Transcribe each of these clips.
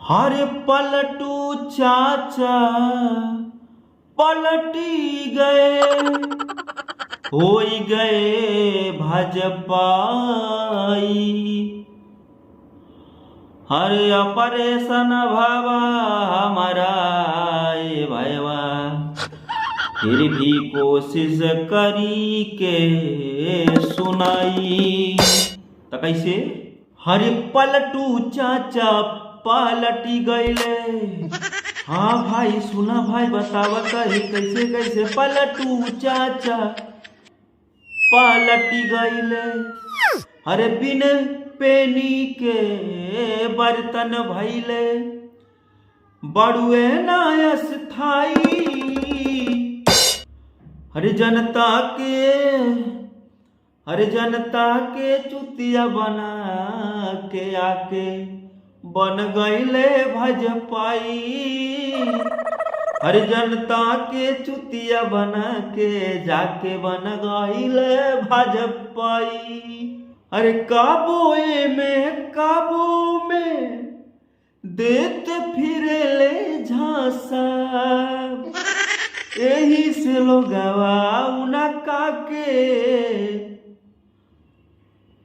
हरे पलटू चाचा पलटी गए, होई गए भाजपाई। हरे ऑपरेशन भावा हमारा ये भाईवा, फिर भी कोशिश करी के सुनाई। तो कैसे? हरे पलटू चाचा पलटी गईले। हाँ भाई सुना भाई, बतावा कही कैसे कैसे पलटू चाचा पलटी गईले। अरे बिन पेनी के बर्तन भइले, बड़ुए नायस थाई। हरे जनता के चुतिया बना के आके बन गईले भाजपाई। हरे जनता के चुतिया बना के जाके बन गईले भाजपाई। अरे काबो में देत फिरे ले झांसा, यही से लोगवा उनका के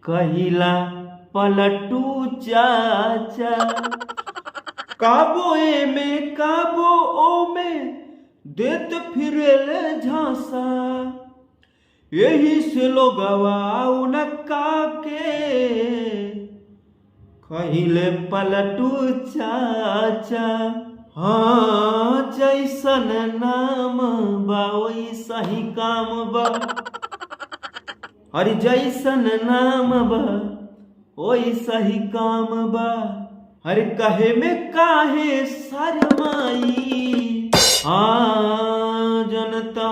कहिला पलटू चाचा। काबो में देत फिरे ले झांसा, यही से लोगवा उनका के कहिले पलटू चाचा। हाँ जैसन नाम बा वैसा ही काम बा। अरे जैसन नाम बा वैसा ही काम बा। अरे कहे में काहे शरमाई। हाँ जनता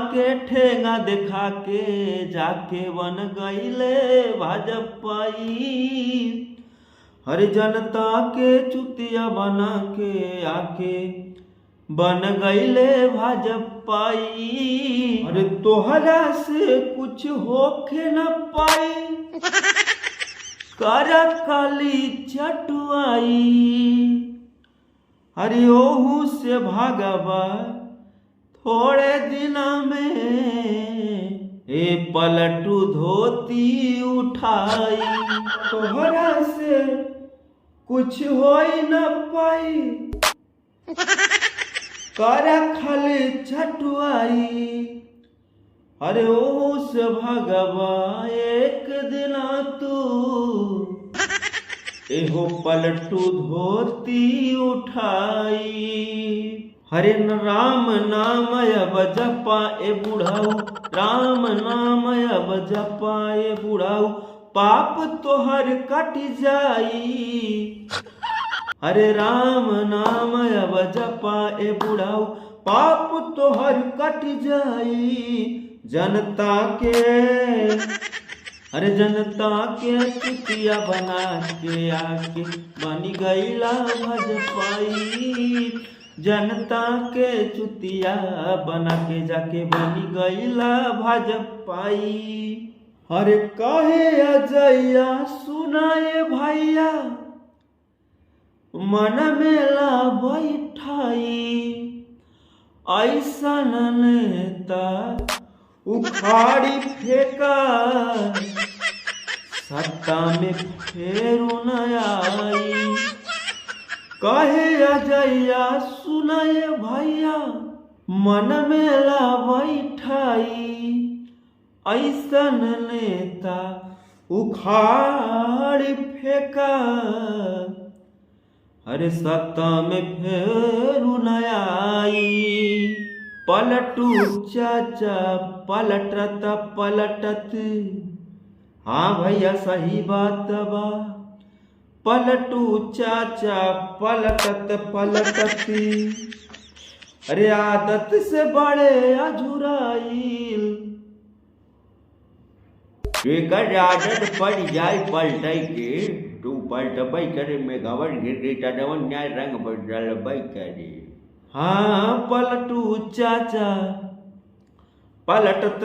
के ठेंगा देखा के जाके बन गईले भाजपाई। हरे जनता के चुतिया बना के आके बन गईले भाजपाई। अरे तोहरा से कुछ होके न पाई, कर काली चटुआई। अरे ओहू से भागवा थोड़े दिन में, ए पलटू धोती उठाई। तोहरा से कुछ होई न पाई, कर खाली छटुआई। अरे ओ से भगवा एक दिन तू, एहो पलटू धोती उठाई। हरे राम नाम अब जपा ए बुढ़ाऊ, राम नाम अब जपा ए बुढ़ाऊ, पाप तोहर कट जाई। हरे राम नाम अब जपा ए बुढ़ाऊ, पाप तोहर कट जाई। जनता के चुतिया बना के आके बनी गईला भाजपाई। जनता के चुतिया बना के जाके बनी गईला भाजपाई। अरे कहे अजैया सुनाए भैया, मन मेला बैठाई। ऐसा नेता उखाड़ी फेंका, सत्ता में फेरू न आई। कहे अजैया सुनाए भैया, मन मेला बैठाई। ऐसन नेता उखाड़ी फेंका, अरे सत्ता में फेरू न आई। पलटू चाचा पलटत, हाँ भैया सही बात बा। पलटू चाचा पलटत, अरे आदत से बड़े अझुराइल। एकर आदत पड़ जाए पलटे के, तू पलटबई करे में गवर गिर गई तवन न्याय रंग बदलबई करे। हाँ पलटू चाचा पलटत,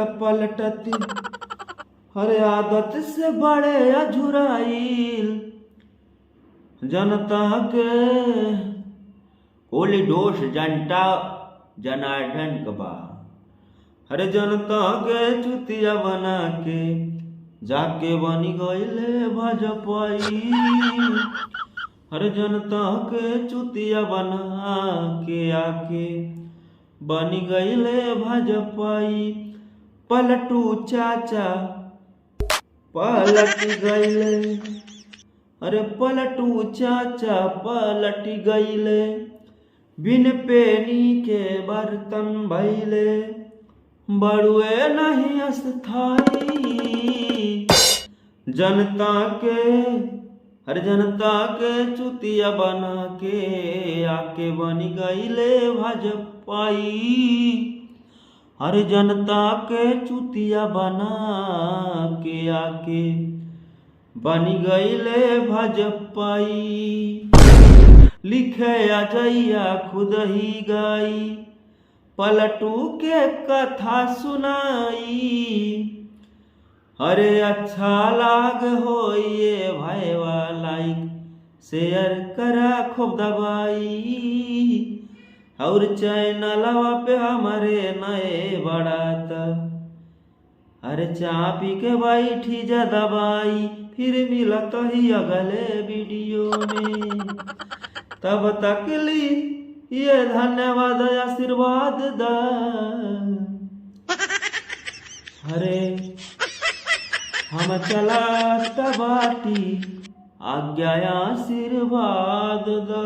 अरे आदत से बड़े अझुराइल। जनता के होली डोस जनता जनार्दन कबा। अरे जनता के चुतिया बना के जाके बनी गईले भाजपाई। अरे जनता के चुतिया बना के आके बनी गईले भाजपाई। पलटू चाचा पलट गईले। अरे पलटू चाचा पलट गईले। बिन पेनी के बर्तन भइले बड़ुए नहीं अस्थाई। जनता के हर जनता के चुतिया बना के आके बनी गईले भाजपाई। हर जनता के चुतिया बना के आके बनी गईले भाजपाई। लिखे अजैया खुद ही गाई पलटू के कथा सुनाई। अरे अच्छा लाग हो ये भाईवा लाइक शेयर करा खूब दबाई। और चैनलवा पे हमारे नए बढ़ाता। अरे चापी के बैठी जा दबाई। फिर मिलत ही अगले वीडियो में। तब तक ली ये धन्यवाद आशीर्वाद दा। अरे हम चला बाटी आज्ञा आशीर्वाद दा।